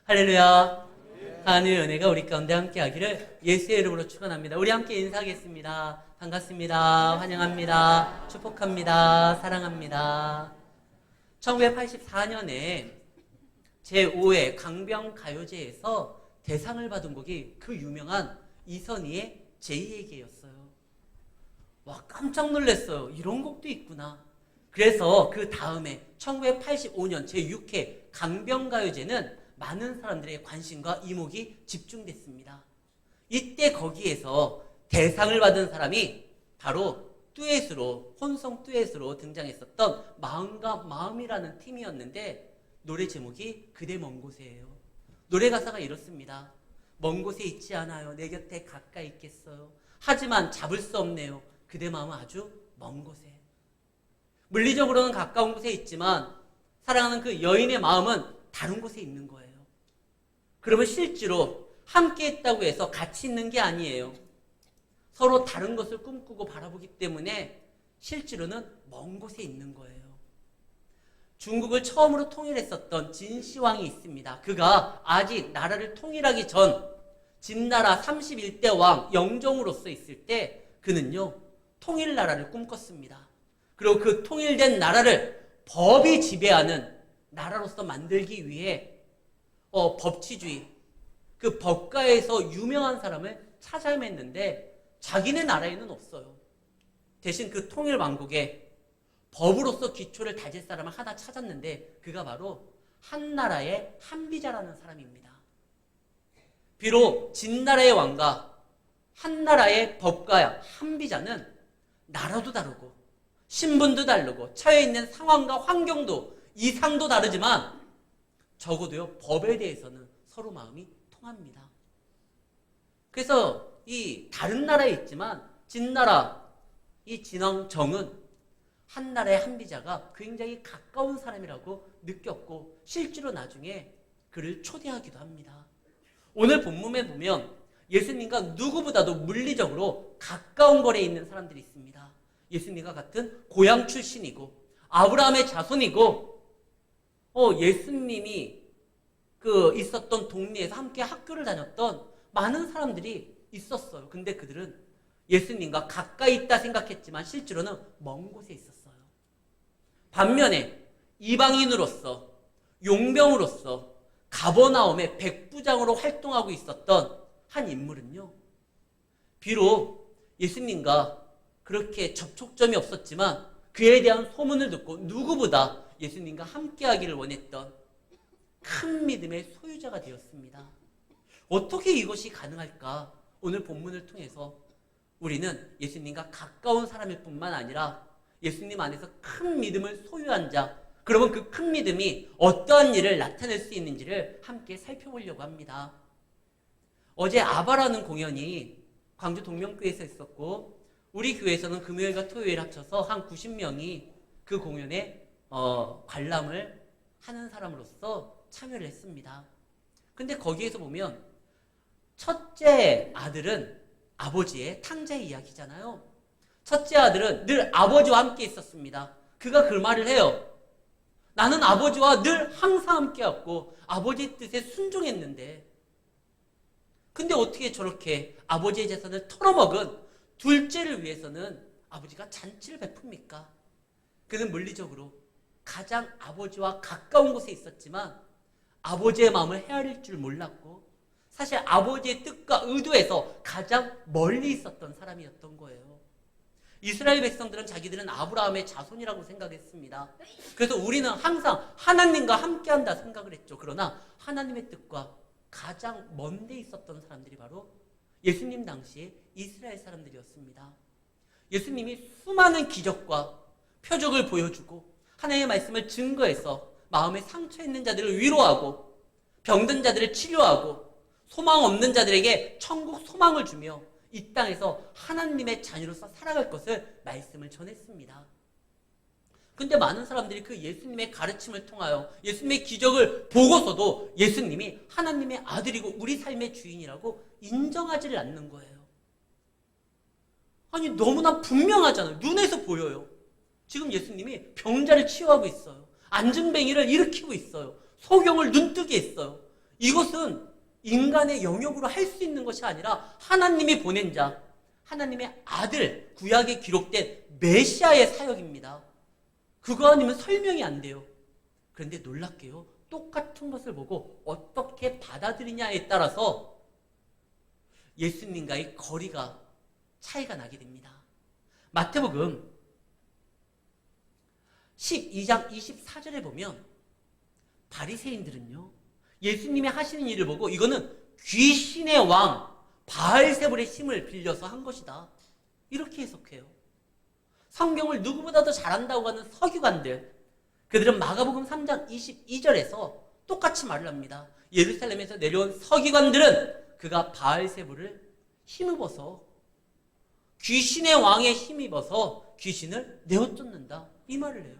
할렐루야. 하나님의 은혜가 우리 가운데 함께하기를 예수의 이름으로 축원합니다. 우리 함께 인사하겠습니다. 반갑습니다. 환영합니다. 축복합니다. 사랑합니다. 1984년에 제5회 강변가요제에서 대상을 받은 곡이 그 유명한 이선희의 제2에게였어요. 와, 깜짝 놀랐어요. 이런 곡도 있구나. 그래서 그 다음에 1985년 제6회 강변가요제는 많은 사람들의 관심과 이목이 집중됐습니다. 이때 거기에서 대상을 받은 사람이 바로 듀엣으로, 혼성 듀엣으로 등장했었던 마음과 마음이라는 팀이었는데 노래 제목이 그대 먼 곳에예요. 노래 가사가 이렇습니다. 먼 곳에 있지 않아요. 내 곁에 가까이 있겠어요. 하지만 잡을 수 없네요. 그대 마음은 아주 먼 곳에. 물리적으로는 가까운 곳에 있지만 사랑하는 그 여인의 마음은 다른 곳에 있는 거예요. 그러면 실제로 함께 있다고 해서 같이 있는 게 아니에요. 서로 다른 것을 꿈꾸고 바라보기 때문에 실제로는 먼 곳에 있는 거예요. 중국을 처음으로 통일했었던 진시황이 있습니다. 그가 아직 나라를 통일하기 전 진나라 31대 왕 영종으로서 있을 때 그는요 통일나라를 꿈꿨습니다. 그리고 그 통일된 나라를 법이 지배하는 나라로서 만들기 위해 법치주의, 그 법가에서 유명한 사람을 찾아 헤맸는데 자기네 나라에는 없어요. 대신 그 통일 왕국에 법으로서 기초를 다질 사람을 하나 찾았는데 그가 바로 한나라의 한비자라는 사람입니다. 비록 진나라의 왕과 한나라의 법가 한비자는 나라도 다르고 신분도 다르고 처해 있는 상황과 환경도 이상도 다르지만 적어도요 법에 대해서는 서로 마음이 통합니다. 그래서 이 다른 나라에 있지만 진나라 이 진왕정은 한나라의 한비자가 굉장히 가까운 사람이라고 느꼈고 실제로 나중에 그를 초대하기도 합니다. 오늘 본문에 보면 예수님과 누구보다도 물리적으로 가까운 거리에 있는 사람들이 있습니다. 예수님과 같은 고향 출신이고 아브라함의 자손이고 예수님이 그 있었던 동네에서 함께 학교를 다녔던 많은 사람들이 있었어요. 근데 그들은 예수님과 가까이 있다 생각했지만 실제로는 먼 곳에 있었어요. 반면에 이방인으로서 용병으로서 가버나움의 백부장으로 활동하고 있었던 한 인물은요. 비록 예수님과 그렇게 접촉점이 없었지만 그에 대한 소문을 듣고 누구보다 예수님과 함께하기를 원했던 큰 믿음의 소유자가 되었습니다. 어떻게 이것이 가능할까? 오늘 본문을 통해서 우리는 예수님과 가까운 사람일 뿐만 아니라 예수님 안에서 큰 믿음을 소유한 자, 그러면 그 큰 믿음이 어떠한 일을 나타낼 수 있는지를 함께 살펴보려고 합니다. 어제 아바라는 공연이 광주 동명교회에서 있었고 우리 교회에서는 금요일과 토요일 합쳐서 한 90명이 그 공연에 관람을 하는 사람으로서 참여를 했습니다. 근데 거기에서 보면 첫째 아들은 아버지의 탕자 이야기잖아요. 첫째 아들은 늘 아버지와 함께 있었습니다. 그가 그 말을 해요. 나는 아버지와 늘 항상 함께했고 아버지의 뜻에 순종했는데 근데 어떻게 저렇게 아버지의 재산을 털어먹은 둘째를 위해서는 아버지가 잔치를 베풉니까? 그는 물리적으로 가장 아버지와 가까운 곳에 있었지만 아버지의 마음을 헤아릴 줄 몰랐고 사실 아버지의 뜻과 의도에서 가장 멀리 있었던 사람이었던 거예요. 이스라엘 백성들은 자기들은 아브라함의 자손이라고 생각했습니다. 그래서 우리는 항상 하나님과 함께한다 생각을 했죠. 그러나 하나님의 뜻과 가장 먼 데 있었던 사람들이 바로 예수님 당시에 이스라엘 사람들이었습니다. 예수님이 수많은 기적과 표적을 보여주고 하나님의 말씀을 증거해서 마음에 상처 있는 자들을 위로하고 병든 자들을 치료하고 소망 없는 자들에게 천국 소망을 주며 이 땅에서 하나님의 자녀로서 살아갈 것을 말씀을 전했습니다. 근데 많은 사람들이 그 예수님의 가르침을 통하여 예수님의 기적을 보고서도 예수님이 하나님의 아들이고 우리 삶의 주인이라고 인정하지를 않는 거예요. 아니 너무나 분명하잖아요. 눈에서 보여요. 지금 예수님이 병자를 치유하고 있어요. 안진뱅이를 일으키고 있어요. 소경을 눈뜨게 했어요. 이것은 인간의 영역으로 할 수 있는 것이 아니라 하나님이 보낸 자, 하나님의 아들, 구약에 기록된 메시아의 사역입니다. 그거 아니면 설명이 안 돼요. 그런데 놀랍게요. 똑같은 것을 보고 어떻게 받아들이냐에 따라서 예수님과의 거리가 차이가 나게 됩니다. 마태복음 12장 24절에 보면 바리새인들은요, 예수님이 하시는 일을 보고 이거는 귀신의 왕 바알세불의 힘을 빌려서 한 것이다, 이렇게 해석해요. 성경을 누구보다도 잘한다고 하는 서기관들, 그들은 마가복음 3장 22절에서 똑같이 말을 합니다. 예루살렘에서 내려온 서기관들은 그가 바알세불을 힘입어서, 귀신의 왕에 힘입어서 귀신을 내어쫓는다, 이 말을 해요.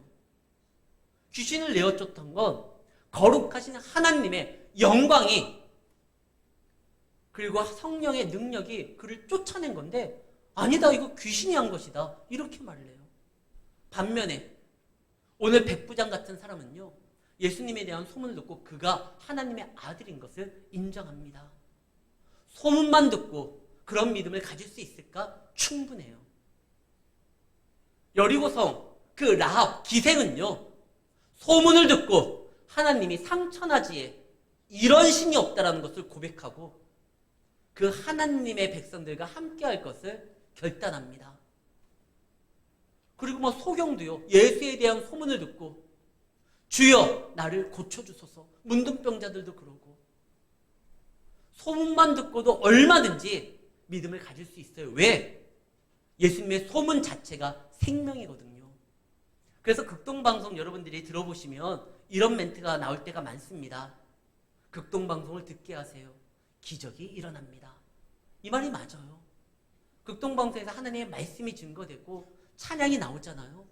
귀신을 내어쫓던 건 거룩하신 하나님의 영광이, 그리고 성령의 능력이 그를 쫓아낸 건데, 아니다, 이거 귀신이 한 것이다, 이렇게 말을 해요. 반면에 오늘 백부장 같은 사람은요, 예수님에 대한 소문을 듣고 그가 하나님의 아들인 것을 인정합니다. 소문만 듣고 그런 믿음을 가질 수 있을까? 충분해요. 여리고성 그 라합 기생은요, 소문을 듣고 하나님이 상천하지에 이런 신이 없다라는 것을 고백하고 그 하나님의 백성들과 함께할 것을 결단합니다. 그리고 소경도요, 예수에 대한 소문을 듣고 주여 나를 고쳐주소서, 문둥병자들도 그러고, 소문만 듣고도 얼마든지 믿음을 가질 수 있어요. 왜? 예수님의 소문 자체가 생명이거든요. 그래서 극동방송 여러분들이 들어보시면 이런 멘트가 나올 때가 많습니다. 극동방송을 듣게 하세요. 기적이 일어납니다. 이 말이 맞아요. 극동방송에서 하나님의 말씀이 증거되고 찬양이 나오잖아요.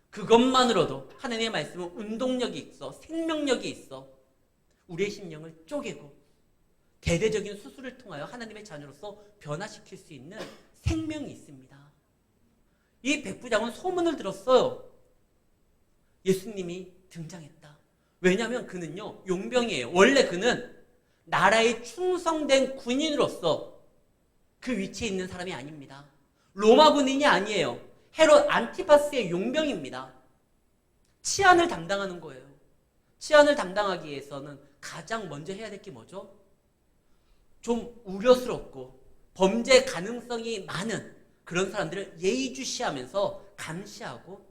그것만으로도 하나님의 말씀은 운동력이 있어, 생명력이 있어 우리의 심령을 쪼개고 대대적인 수술을 통하여 하나님의 자녀로서 변화시킬 수 있는 생명이 있습니다. 이 백부장은 소문을 들었어요. 예수님이 등장했다. 왜냐하면 그는요, 용병이에요. 원래 그는 나라에 충성된 군인으로서 그 위치에 있는 사람이 아닙니다. 로마 군인이 아니에요. 헤롯 안티파스의 용병입니다. 치안을 담당하는 거예요. 치안을 담당하기 위해서는 가장 먼저 해야 될 게 뭐죠? 좀 우려스럽고 범죄 가능성이 많은 그런 사람들을 예의주시하면서 감시하고,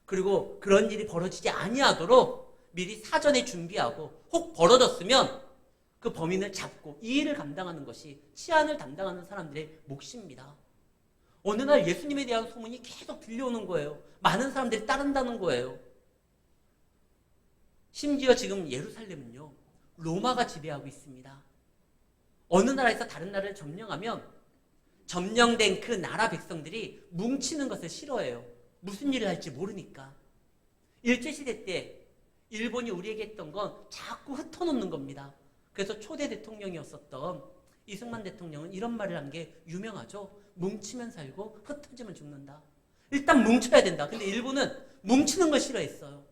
그리고 그런 일이 벌어지지 아니하도록 미리 사전에 준비하고, 혹 벌어졌으면 그 범인을 잡고 이 일을 감당하는 것이 치안을 담당하는 사람들의 몫입니다. 어느 날 예수님에 대한 소문이 계속 들려오는 거예요. 많은 사람들이 따른다는 거예요. 심지어 지금 예루살렘은요, 로마가 지배하고 있습니다. 어느 나라에서 다른 나라를 점령하면 점령된 그 나라 백성들이 뭉치는 것을 싫어해요. 무슨 일을 할지 모르니까. 일제시대 때 일본이 우리에게 했던 건 자꾸 흩어놓는 겁니다. 그래서 초대 대통령이었었던 이승만 대통령은 이런 말을 한 게 유명하죠. 뭉치면 살고 흩어지면 죽는다. 일단 뭉쳐야 된다. 근데 일본은 뭉치는 걸 싫어했어요.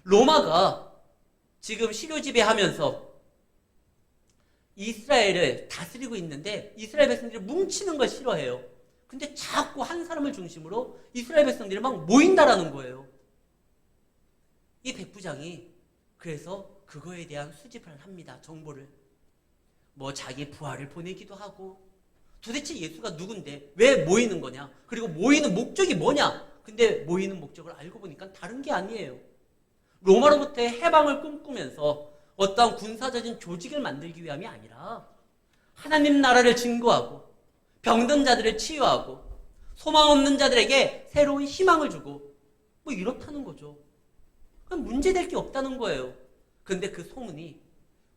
로마가 지금 시료 지배하면서 이스라엘을 다스리고 있는데 이스라엘 백성들이 뭉치는 걸 싫어해요. 근데 자꾸 한 사람을 중심으로 이스라엘 백성들이 막 모인다라는 거예요. 이 백부장이 그래서 그거에 대한 수집을 합니다. 정보를. 자기 부하를 보내기도 하고, 도대체 예수가 누군데 왜 모이는 거냐, 그리고 모이는 목적이 뭐냐. 근데 모이는 목적을 알고 보니까 다른 게 아니에요. 로마로부터의 해방을 꿈꾸면서 어떠한 군사적인 조직을 만들기 위함이 아니라 하나님 나라를 증거하고 병든 자들을 치유하고 소망 없는 자들에게 새로운 희망을 주고 이렇다는 거죠. 문제될 게 없다는 거예요. 그런데 그 소문이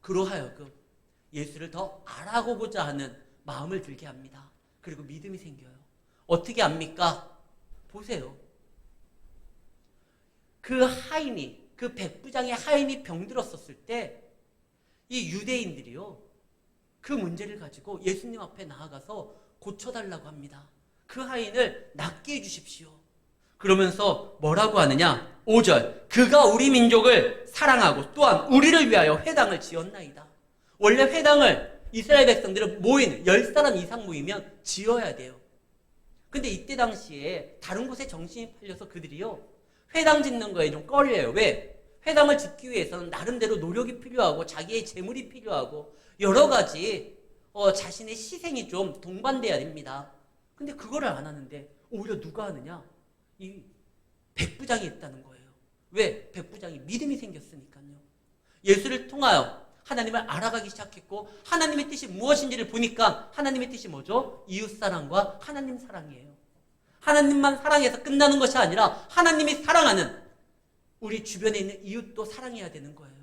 그로 하여금 예수를 더 알아보고자 하는 마음을 들게 합니다. 그리고 믿음이 생겨요. 어떻게 압니까? 보세요. 그 하인이, 그 백부장의 하인이 병들었었을 때 이 유대인들이요, 그 문제를 가지고 예수님 앞에 나아가서 고쳐달라고 합니다. 그 하인을 낫게 해주십시오. 그러면서 뭐라고 하느냐? 5절 그가 우리 민족을 사랑하고 또한 우리를 위하여 회당을 지었나이다. 원래 회당을 이스라엘 백성들은 모이는 10사람 이상 모이면 지어야 돼요. 근데 이때 당시에 다른 곳에 정신이 팔려서 그들이요 회당 짓는 거에 좀 꺼려요. 왜? 회당을 짓기 위해서는 나름대로 노력이 필요하고 자기의 재물이 필요하고 여러 가지 자신의 희생이 좀 동반돼야 됩니다. 근데 그거를 안 하는데 오히려 누가 하느냐? 이 백부장이 했다는 거예요. 왜? 백부장이 믿음이 생겼으니까요. 예수를 통하여 하나님을 알아가기 시작했고 하나님의 뜻이 무엇인지를 보니까 하나님의 뜻이 뭐죠? 이웃사랑과 하나님 사랑이에요. 하나님만 사랑해서 끝나는 것이 아니라 하나님이 사랑하는 우리 주변에 있는 이웃도 사랑해야 되는 거예요.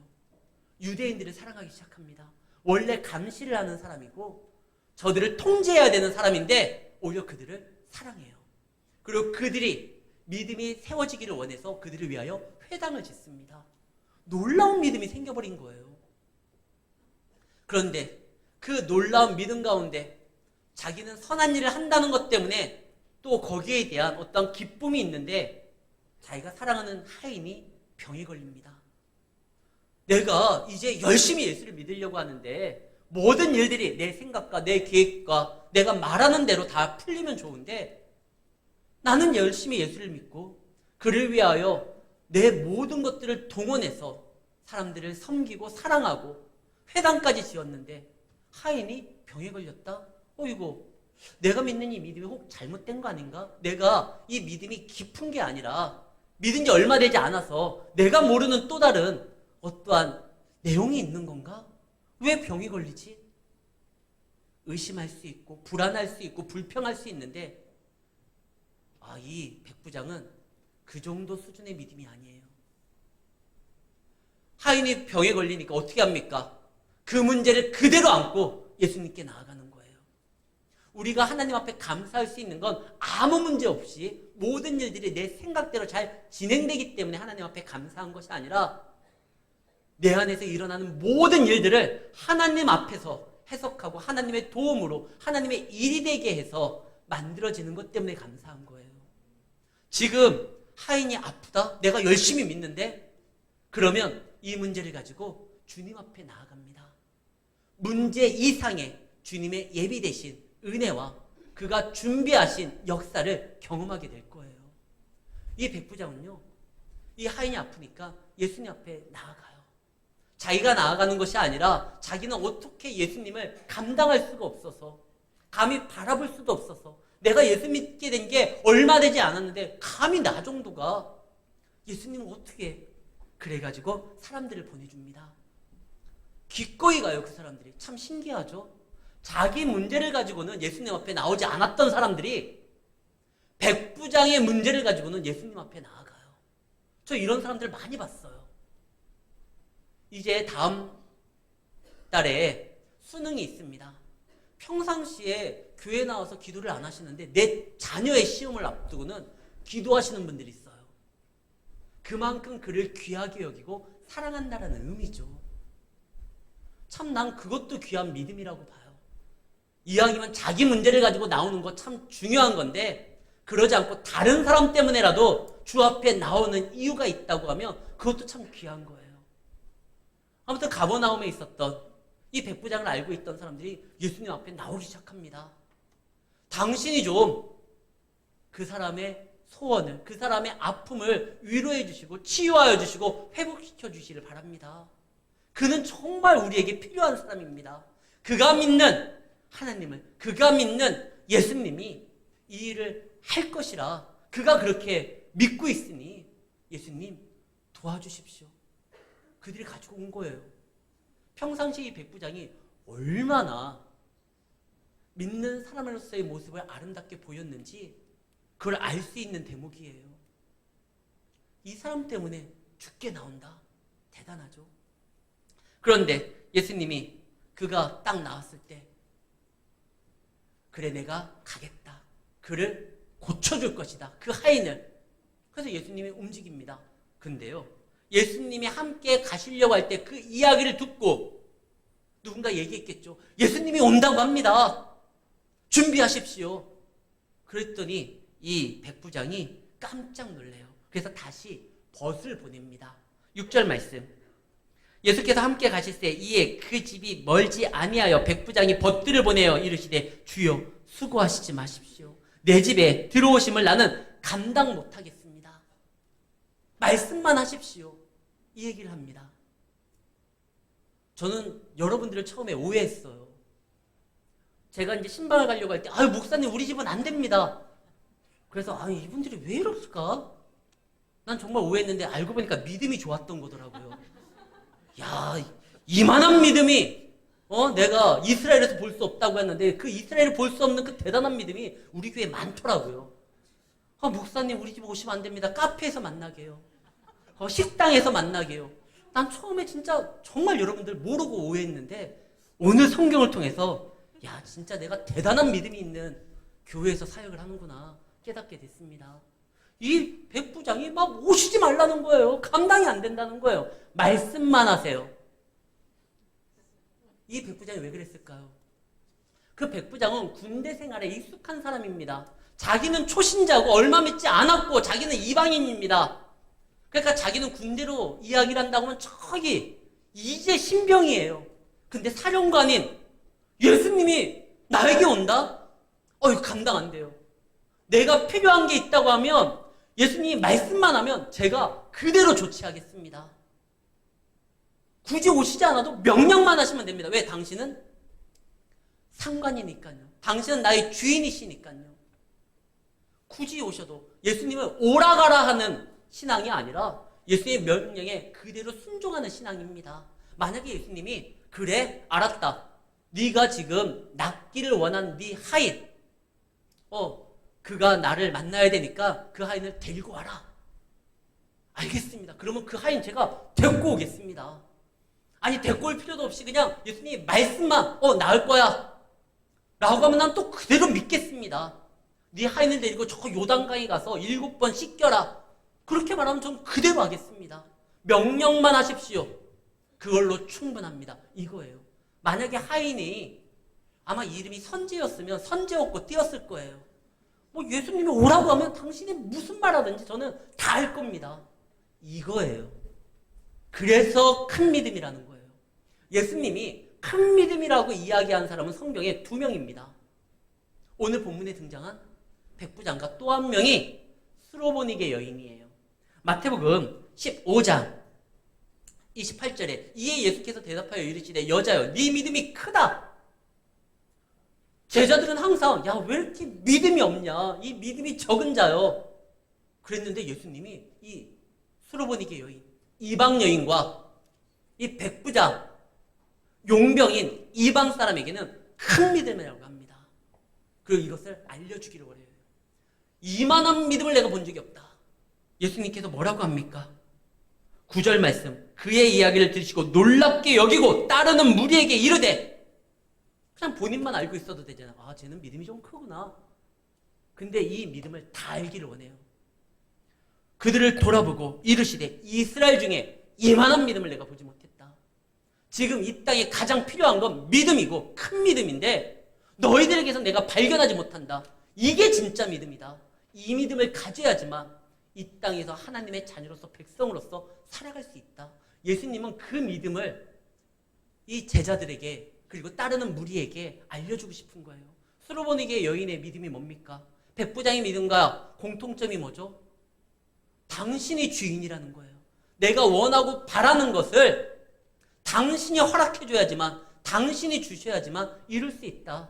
유대인들을 사랑하기 시작합니다. 원래 감시를 하는 사람이고 저들을 통제해야 되는 사람인데 오히려 그들을 사랑해요. 그리고 그들이 믿음이 세워지기를 원해서 그들을 위하여 회당을 짓습니다. 놀라운 믿음이 생겨버린 거예요. 그런데 그 놀라운 믿음 가운데 자기는 선한 일을 한다는 것 때문에 또 거기에 대한 어떤 기쁨이 있는데 자기가 사랑하는 하인이 병에 걸립니다. 내가 이제 열심히 예수를 믿으려고 하는데 모든 일들이 내 생각과 내 계획과 내가 말하는 대로 다 풀리면 좋은데 나는 열심히 예수를 믿고 그를 위하여 내 모든 것들을 동원해서 사람들을 섬기고 사랑하고 회당까지 지었는데 하인이 병에 걸렸다? 어이구, 내가 믿는 이 믿음이 혹 잘못된 거 아닌가? 내가 이 믿음이 깊은 게 아니라 믿은 지 얼마 되지 않아서 내가 모르는 또 다른 어떠한 내용이 있는 건가? 왜 병이 걸리지? 의심할 수 있고 불안할 수 있고 불평할 수 있는데 이 백부장은 그 정도 수준의 믿음이 아니에요. 하인이 병에 걸리니까 어떻게 합니까? 그 문제를 그대로 안고 예수님께 나아가는 거예요. 우리가 하나님 앞에 감사할 수 있는 건 아무 문제 없이 모든 일들이 내 생각대로 잘 진행되기 때문에 하나님 앞에 감사한 것이 아니라 내 안에서 일어나는 모든 일들을 하나님 앞에서 해석하고 하나님의 도움으로 하나님의 일이 되게 해서 만들어지는 것 때문에 감사한 거예요. 지금 하인이 아프다? 내가 열심히 믿는데? 그러면 이 문제를 가지고 주님 앞에 나아갑니다. 문제 이상의 주님의 예비 되신 은혜와 그가 준비하신 역사를 경험하게 될 거예요. 이 백부장은요, 이 하인이 아프니까 예수님 앞에 나아가요. 자기가 나아가는 것이 아니라 자기는 어떻게 예수님을 감당할 수가 없어서 감히 바라볼 수도 없어서 내가 예수 믿게 된 게 얼마 되지 않았는데 감히 나 정도가 예수님을 어떻게 그래가지고 사람들을 보내줍니다. 기꺼이 가요. 그 사람들이 참 신기하죠. 자기 문제를 가지고는 예수님 앞에 나오지 않았던 사람들이 백부장의 문제를 가지고는 예수님 앞에 나아가요. 저 이런 사람들 많이 봤어요. 이제 다음 달에 수능이 있습니다. 평상시에 교회 나와서 기도를 안 하시는데 내 자녀의 시험을 앞두고는 기도하시는 분들이 있어요. 그만큼 그를 귀하게 여기고 사랑한다라는 의미죠. 참 난 그것도 귀한 믿음이라고 봐요. 이왕이면 자기 문제를 가지고 나오는 거 참 중요한 건데 그러지 않고 다른 사람 때문에라도 주 앞에 나오는 이유가 있다고 하면 그것도 참 귀한 거예요. 아무튼 가버나움에 있었던 이 백부장을 알고 있던 사람들이 예수님 앞에 나오기 시작합니다. 당신이 좀 그 사람의 소원을, 그 사람의 아픔을 위로해 주시고 치유하여 주시고 회복시켜 주시기를 바랍니다. 그는 정말 우리에게 필요한 사람입니다. 그가 믿는 하나님을, 그가 믿는 예수님이 이 일을 할 것이라 그가 그렇게 믿고 있으니 예수님 도와주십시오. 그들이 가지고 온 거예요. 평상시 이 백부장이 얼마나 믿는 사람으로서의 모습을 아름답게 보였는지 그걸 알 수 있는 대목이에요. 이 사람 때문에 죽게 나온다. 대단하죠. 그런데 예수님이 그가 딱 나왔을 때 그래 내가 가겠다. 그를 고쳐줄 것이다. 그 하인을. 그래서 예수님이 움직입니다. 근데요. 예수님이 함께 가시려고 할 때 그 이야기를 듣고 누군가 얘기했겠죠. 예수님이 온다고 합니다. 준비하십시오. 그랬더니 이 백부장이 깜짝 놀래요. 그래서 다시 벗을 보냅니다. 6절 말씀. 예수께서 함께 가실새 이에 그 집이 멀지 아니하여 백부장이 벗들을 보내어 이르시되 주여 수고하시지 마십시오. 내 집에 들어오심을 나는 감당 못하겠습니다. 말씀만 하십시오. 이 얘기를 합니다. 저는 여러분들을 처음에 오해했어요. 제가 이제 신방을 가려고 할 때 아유 목사님 우리 집은 안 됩니다. 그래서 아 이분들이 왜 이럴까? 난 정말 오해했는데 알고 보니까 믿음이 좋았던 거더라고요. 야 이만한 믿음이 내가 이스라엘에서 볼 수 없다고 했는데 그 이스라엘을 볼 수 없는 그 대단한 믿음이 우리 교회에 많더라고요. 아 목사님 우리 집 오시면 안 됩니다. 카페에서 만나게 해요. 식당에서 만나게 해요. 난 처음에 진짜 정말 여러분들 모르고 오해했는데 오늘 성경을 통해서 야 진짜 내가 대단한 믿음이 있는 교회에서 사역을 하는구나 깨닫게 됐습니다. 이 백부장이 막 오시지 말라는 거예요. 감당이 안 된다는 거예요. 말씀만 하세요. 이 백부장이 왜 그랬을까요? 그 백부장은 군대 생활에 익숙한 사람입니다. 자기는 초신자고 얼마 믿지 않았고 자기는 이방인입니다. 그러니까 자기는 군대로 이야기를 한다고 하면 저기 이제 신병이에요. 근데 사령관인 예수님이 나에게 온다? 이거 감당 안 돼요. 내가 필요한 게 있다고 하면 예수님이 말씀만 하면 제가 그대로 조치하겠습니다. 굳이 오시지 않아도 명령만 하시면 됩니다. 왜? 당신은 상관이니까요. 당신은 나의 주인이시니까요. 굳이 오셔도 예수님은 오라가라 하는 신앙이 아니라 예수님의 명령에 그대로 순종하는 신앙입니다. 만약에 예수님이 그래 알았다. 네가 지금 낫기를 원하는 네 하인 그가 나를 만나야 되니까 그 하인을 데리고 와라. 알겠습니다. 그러면 그 하인 제가 데리고 오겠습니다. 아니 데리고 올 필요도 없이 그냥 예수님이 말씀만 나을 거야 라고 하면 난 또 그대로 믿겠습니다. 네 하인을 데리고 저 요단강에 가서 7번 씻겨라. 그렇게 말하면 전 그대로 하겠습니다. 명령만 하십시오. 그걸로 충분합니다. 이거예요. 만약에 하인이 아마 이름이 선지였으면 선지 얻고 뛰었을 거예요. 예수님이 오라고 하면 당신이 무슨 말 하든지 저는 다 할 겁니다. 이거예요. 그래서 큰 믿음이라는 거예요. 예수님이 큰 믿음이라고 이야기한 사람은 성경에 2명입니다. 오늘 본문에 등장한 백부장과 또 한 명이 스로보니게 여인이에요. 마태복음 15장 28절에 이에 예수께서 대답하여 이르시되 여자여 네 믿음이 크다. 제자들은 항상 야 왜 이렇게 믿음이 없냐 이 믿음이 적은 자요 그랬는데 예수님이 이 스로보니게 여인 이방 여인과 이 백부장 용병인 이방 사람에게는 큰 믿음이라고 합니다. 그리고 이것을 알려주기를 원해요. 이만한 믿음을 내가 본 적이 없다. 예수님께서 뭐라고 합니까? 9절 말씀 그의 이야기를 들으시고 놀랍게 여기고 따르는 무리에게 이르되 그냥 본인만 알고 있어도 되잖아. 아 쟤는 믿음이 좀 크구나. 근데 이 믿음을 다 알기를 원해요. 그들을 돌아보고 이르시되 이스라엘 중에 이만한 믿음을 내가 보지 못했다. 지금 이 땅에 가장 필요한 건 믿음이고 큰 믿음인데 너희들에게서 내가 발견하지 못한다. 이게 진짜 믿음이다. 이 믿음을 가져야지만 이 땅에서 하나님의 자녀로서 백성으로서 살아갈 수 있다. 예수님은 그 믿음을 이 제자들에게 그리고 따르는 무리에게 알려주고 싶은 거예요. 스로보니게 여인의 믿음이 뭡니까? 백부장의 믿음과 공통점이 뭐죠? 당신이 주인이라는 거예요. 내가 원하고 바라는 것을 당신이 허락해줘야지만 당신이 주셔야지만 이룰 수 있다.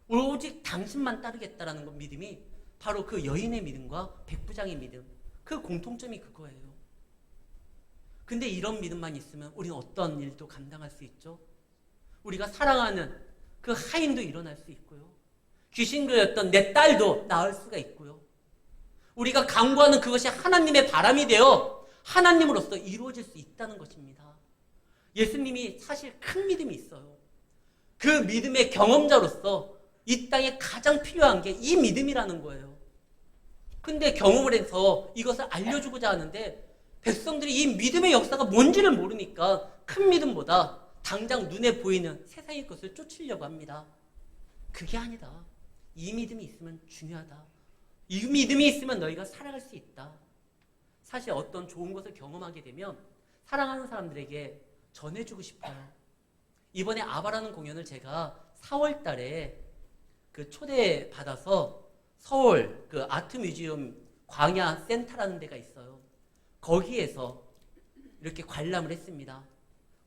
오직 당신만 따르겠다라는 것 믿음이 바로 그 여인의 믿음과 백부장의 믿음 그 공통점이 그거예요. 근데 이런 믿음만 있으면 우리는 어떤 일도 감당할 수 있죠. 우리가 사랑하는 그 하인도 일어날 수 있고요. 귀신 들렸던 내 딸도 낳을 수가 있고요. 우리가 간구하는 그것이 하나님의 바람이 되어 하나님으로서 이루어질 수 있다는 것입니다. 예수님이 사실 큰 믿음이 있어요. 그 믿음의 경험자로서 이 땅에 가장 필요한 게 이 믿음이라는 거예요. 근데 경험을 해서 이것을 알려주고자 하는데 백성들이 이 믿음의 역사가 뭔지를 모르니까 큰 믿음보다 당장 눈에 보이는 세상의 것을 쫓으려고 합니다. 그게 아니다. 이 믿음이 있으면 중요하다. 이 믿음이 있으면 너희가 살아갈 수 있다. 사실 어떤 좋은 것을 경험하게 되면 사랑하는 사람들에게 전해주고 싶어요. 이번에 아바라는 공연을 제가 4월 달에 그 초대받아서 서울 그 아트 뮤지엄 광야 센터라는 데가 있어요. 거기에서 이렇게 관람을 했습니다.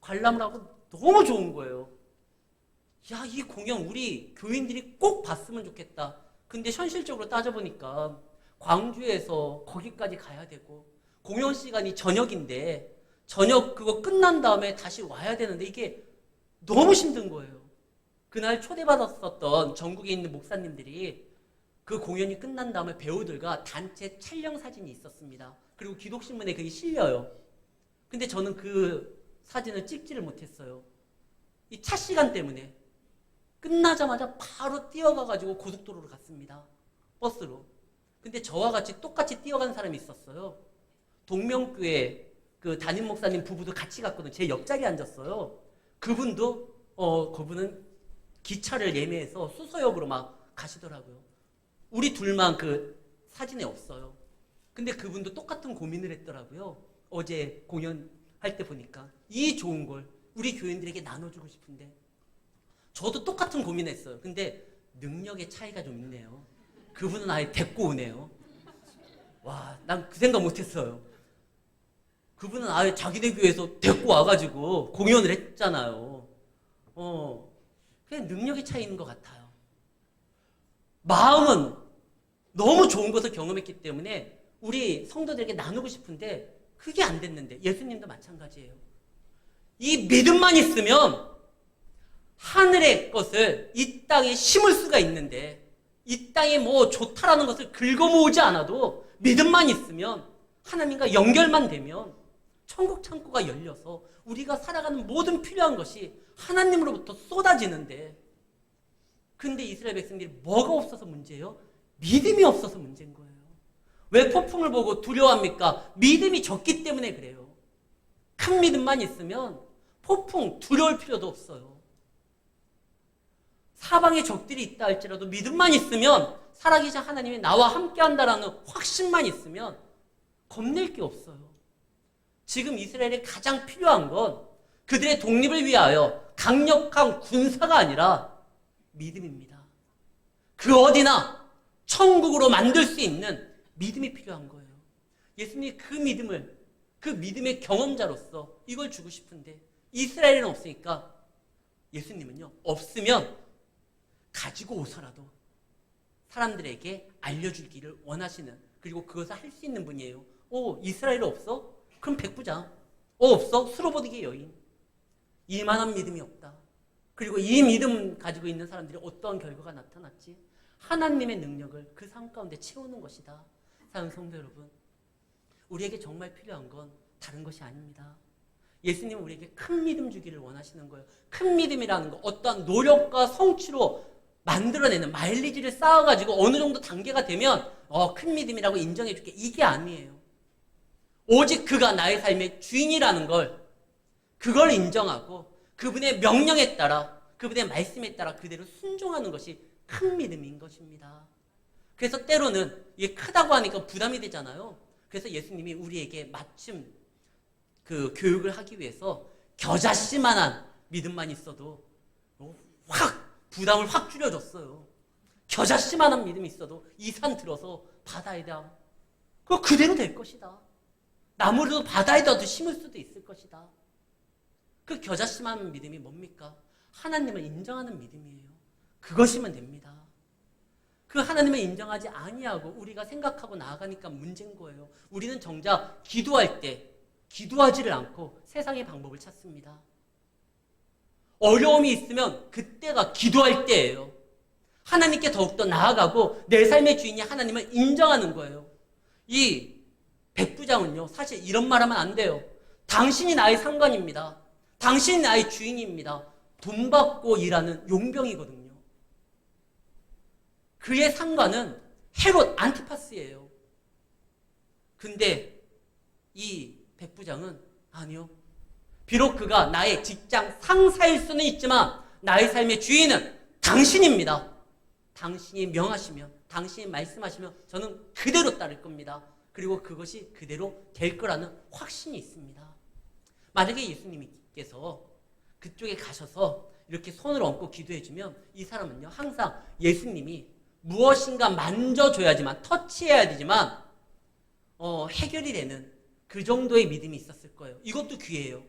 관람을 하고 너무 좋은 거예요. 야, 이 공연 우리 교인들이 꼭 봤으면 좋겠다. 근데 현실적으로 따져보니까 광주에서 거기까지 가야 되고 공연 시간이 저녁인데 저녁 그거 끝난 다음에 다시 와야 되는데 이게 너무 힘든 거예요. 그날 초대받았었던 전국에 있는 목사님들이 그 공연이 끝난 다음에 배우들과 단체 촬영 사진이 있었습니다. 그리고 기독신문에 그게 실려요. 근데 저는 그 사진을 찍지를 못했어요. 이 차 시간 때문에. 끝나자마자 바로 뛰어가가지고 고속도로로 갔습니다. 버스로. 근데 저와 같이 똑같이 뛰어간 사람이 있었어요. 동명교회 그 담임 목사님 부부도 같이 갔거든요. 제 옆자리에 앉았어요. 그분은 기차를 예매해서 수서역으로 막 가시더라고요. 우리 둘만 그 사진에 없어요. 근데 그분도 똑같은 고민을 했더라고요. 어제 공연할 때 보니까 이 좋은 걸 우리 교인들에게 나눠주고 싶은데 저도 똑같은 고민했어요. 근데 능력의 차이가 좀 있네요. 그분은 아예 데리고 오네요. 와, 난 그 생각 못했어요. 그분은 아예 자기네 교회에서 데리고 와가지고 공연을 했잖아요. 그냥 능력의 차이인 것 같아요. 마음은 너무 좋은 것을 경험했기 때문에 우리 성도들에게 나누고 싶은데 그게 안 됐는데 예수님도 마찬가지예요. 이 믿음만 있으면 하늘의 것을 이 땅에 심을 수가 있는데 이 땅에 뭐 좋다라는 것을 긁어모으지 않아도 믿음만 있으면 하나님과 연결만 되면 천국 창고가 열려서 우리가 살아가는 모든 필요한 것이 하나님으로부터 쏟아지는데 근데 이스라엘 백성들이 뭐가 없어서 문제예요? 믿음이 없어서 문제인 거예요. 왜 폭풍을 보고 두려워합니까? 믿음이 적기 때문에 그래요. 큰 믿음만 있으면 폭풍 두려울 필요도 없어요. 사방에 적들이 있다 할지라도 믿음만 있으면 살아계신 하나님이 나와 함께 한다라는 확신만 있으면 겁낼 게 없어요. 지금 이스라엘에 가장 필요한 건 그들의 독립을 위하여 강력한 군사가 아니라 믿음입니다. 그 어디나 천국으로 만들 수 있는 믿음이 필요한 거예요. 예수님이 그 믿음을, 그 믿음의 경험자로서 이걸 주고 싶은데 이스라엘에는 없으니까 예수님은요, 없으면 가지고 오서라도 사람들에게 알려주기를 원하시는, 그리고 그것을 할 수 있는 분이에요. 이스라엘에 없어? 그럼 백부장. 없어? 수로보드기 여인. 이만한 믿음이 없다. 그리고 이 믿음 가지고 있는 사람들이 어떠한 결과가 나타났지? 하나님의 능력을 그 삶 가운데 채우는 것이다. 사랑하는 성도 여러분, 우리에게 정말 필요한 건 다른 것이 아닙니다. 예수님은 우리에게 큰 믿음 주기를 원하시는 거예요. 큰 믿음이라는 거, 어떠한 노력과 성취로 만들어내는 마일리지를 쌓아가지고 어느 정도 단계가 되면 큰 믿음이라고 인정해줄게. 이게 아니에요. 오직 그가 나의 삶의 주인이라는 걸, 그걸 인정하고 그분의 명령에 따라, 그분의 말씀에 따라 그대로 순종하는 것이 큰 믿음인 것입니다. 그래서 때로는 이게 크다고 하니까 부담이 되잖아요. 그래서 예수님이 우리에게 마침 그 교육을 하기 위해서 겨자씨만한 믿음만 있어도 부담을 확 줄여줬어요. 겨자씨만한 믿음이 있어도 이 산 들어서 바다에다 그거 그대로 될 것이다. 나무를 바다에다도 심을 수도 있을 것이다. 그 겨자씨만한 믿음이 뭡니까? 하나님을 인정하는 믿음이에요. 그것이면 됩니다. 그 하나님을 인정하지 아니하고 우리가 생각하고 나아가니까 문제인 거예요. 우리는 정작 기도할 때 기도하지를 않고 세상의 방법을 찾습니다. 어려움이 있으면 그때가 기도할 때예요. 하나님께 더욱더 나아가고 내 삶의 주인이 하나님을 인정하는 거예요. 이 백부장은요, 사실 이런 말 하면 안 돼요. 당신이 나의 상관입니다. 당신이 나의 주인입니다. 돈 받고 일하는 용병이거든요. 그의 상관은 헤롯 안티파스예요. 근데 이 백부장은 아니요. 비록 그가 나의 직장 상사일 수는 있지만 나의 삶의 주인은 당신입니다. 당신이 명하시면, 당신이 말씀하시면 저는 그대로 따를 겁니다. 그리고 그것이 그대로 될 거라는 확신이 있습니다. 만약에 예수님께서 그쪽에 가셔서 이렇게 손을 얹고 기도해주면 이 사람은요, 항상 예수님이 무엇인가 만져줘야지만, 터치해야 되지만 해결이 되는 그 정도의 믿음이 있었을 거예요. 이것도 귀해요.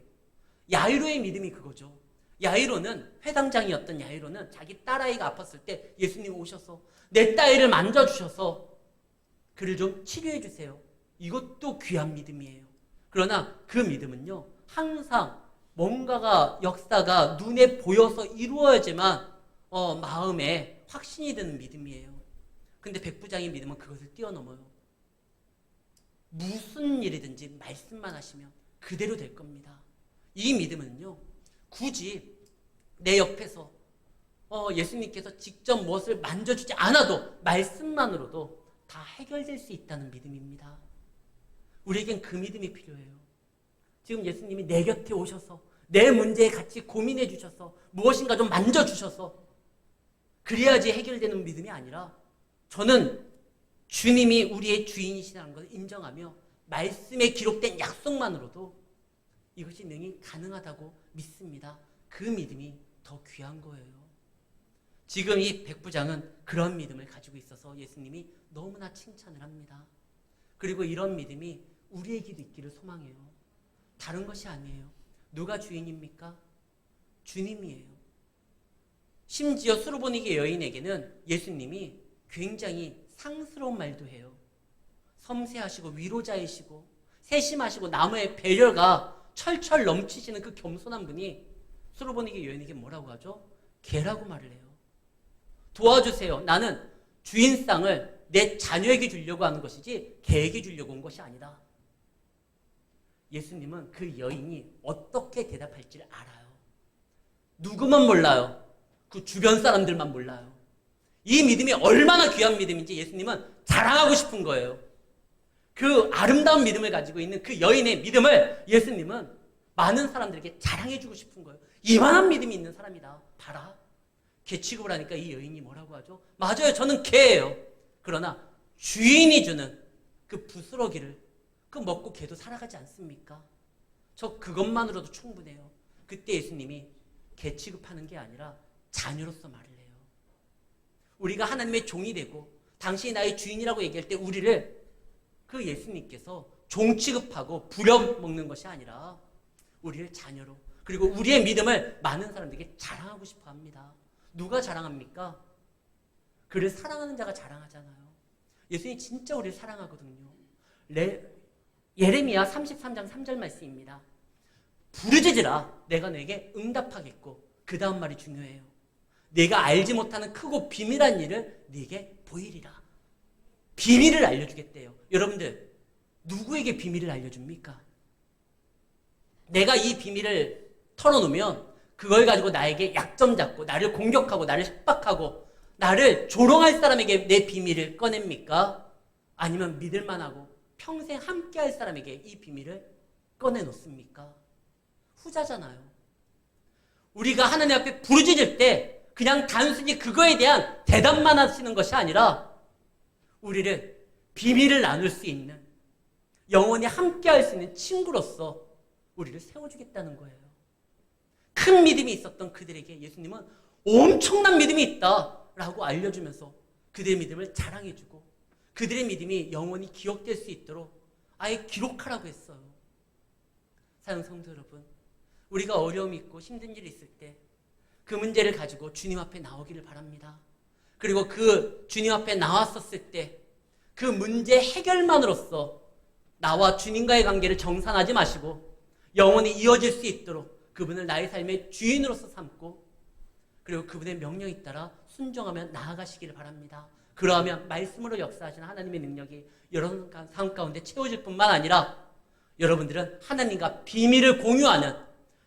야이로의 믿음이 그거죠. 야이로는, 회당장이었던 야이로는 자기 딸아이가 아팠을 때 예수님 오셔서 내 딸을 만져주셔서 그를 좀 치료해 주세요. 이것도 귀한 믿음이에요. 그러나 그 믿음은요, 항상 뭔가가, 역사가 눈에 보여서 이루어야지만 마음에 확신이 드는 믿음이에요. 근데 백부장의 믿음은 그것을 뛰어넘어요. 무슨 일이든지 말씀만 하시면 그대로 될 겁니다. 이 믿음은요, 굳이 내 옆에서 예수님께서 직접 무엇을 만져주지 않아도 말씀만으로도 다 해결될 수 있다는 믿음입니다. 우리에겐 그 믿음이 필요해요. 지금 예수님이 내 곁에 오셔서 내 문제에 같이 고민해 주셔서 무엇인가 좀 만져주셔서 그래야지 해결되는 믿음이 아니라, 저는 주님이 우리의 주인이시라는 것을 인정하며 말씀에 기록된 약속만으로도 이것이 능히 가능하다고 믿습니다. 그 믿음이 더 귀한 거예요. 지금 이 백부장은 그런 믿음을 가지고 있어서 예수님이 너무나 칭찬을 합니다. 그리고 이런 믿음이 우리에게도 있기를 소망해요. 다른 것이 아니에요. 누가 주인입니까? 주님이에요. 심지어 수르보니게 여인에게는 예수님이 굉장히 상스러운 말도 해요. 섬세하시고 위로자이시고 세심하시고 남의 배려가 철철 넘치시는 그 겸손한 분이 수르보니게 여인에게 뭐라고 하죠? 개라고 말을 해요. 도와주세요. 나는 주인상을 내 자녀에게 주려고 하는 것이지 개에게 주려고 온 것이 아니다. 예수님은 그 여인이 어떻게 대답할지를 알아요. 누구만 몰라요. 그 주변 사람들만 몰라요. 이 믿음이 얼마나 귀한 믿음인지 예수님은 자랑하고 싶은 거예요. 그 아름다운 믿음을 가지고 있는 그 여인의 믿음을 예수님은 많은 사람들에게 자랑해주고 싶은 거예요. 이만한 믿음이 있는 사람이다. 봐라. 개 취급을 하니까 이 여인이 뭐라고 하죠? 맞아요. 저는 개예요. 그러나 주인이 주는 그 부스러기를 그 먹고 개도 살아가지 않습니까? 저 그것만으로도 충분해요. 그때 예수님이 개 취급하는 게 아니라 자녀로서 말을 해요. 우리가 하나님의 종이 되고 당신이 나의 주인이라고 얘기할 때 우리를 그 예수님께서 종 취급하고 부려먹는 것이 아니라 우리를 자녀로, 그리고 우리의 믿음을 많은 사람들에게 자랑하고 싶어 합니다. 누가 자랑합니까? 그를 사랑하는 자가 자랑하잖아요. 예수님이 진짜 우리를 사랑하거든요. 예레미야 33장 3절 말씀입니다. 부르짖으라 내가 너에게 응답하겠고, 그 다음 말이 중요해요. 내가 알지 못하는 크고 비밀한 일을 네게 보이리라. 비밀을 알려주겠대요. 여러분들, 누구에게 비밀을 알려줍니까? 내가 이 비밀을 털어놓으면 그걸 가지고 나에게 약점 잡고 나를 공격하고 나를 협박하고 나를 조롱할 사람에게 내 비밀을 꺼냅니까? 아니면 믿을만하고 평생 함께할 사람에게 이 비밀을 꺼내놓습니까? 후자잖아요. 우리가 하나님 앞에 부르짖을 때 그냥 단순히 그거에 대한 대답만 하시는 것이 아니라 우리를 비밀을 나눌 수 있는, 영원히 함께할 수 있는 친구로서 우리를 세워주겠다는 거예요. 큰 믿음이 있었던 그들에게 예수님은 엄청난 믿음이 있다라고 알려주면서 그들의 믿음을 자랑해주고 그들의 믿음이 영원히 기억될 수 있도록 아예 기록하라고 했어요. 사랑하는 성도 여러분, 우리가 어려움이 있고 힘든 일이 있을 때 그 문제를 가지고 주님 앞에 나오기를 바랍니다. 그리고 그 주님 앞에 나왔었을 때 그 문제 해결만으로써 나와 주님과의 관계를 정산하지 마시고 영원히 이어질 수 있도록 그분을 나의 삶의 주인으로서 삼고, 그리고 그분의 명령에 따라 순종하며 나아가시기를 바랍니다. 그러하면 말씀으로 역사하시는 하나님의 능력이 여러분 삶 가운데 채워질 뿐만 아니라 여러분들은 하나님과 비밀을 공유하는,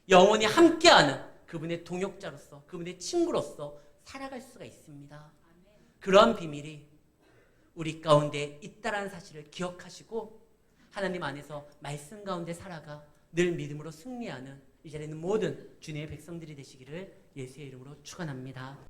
영원히 함께하는 그분의 동역자로서, 그분의 친구로서 살아갈 수가 있습니다. 그러한 비밀이 우리 가운데 있다라는 사실을 기억하시고 하나님 안에서 말씀 가운데 살아가 늘 믿음으로 승리하는 이 자리에 있는 모든 주님의 백성들이 되시기를 예수의 이름으로 축원합니다.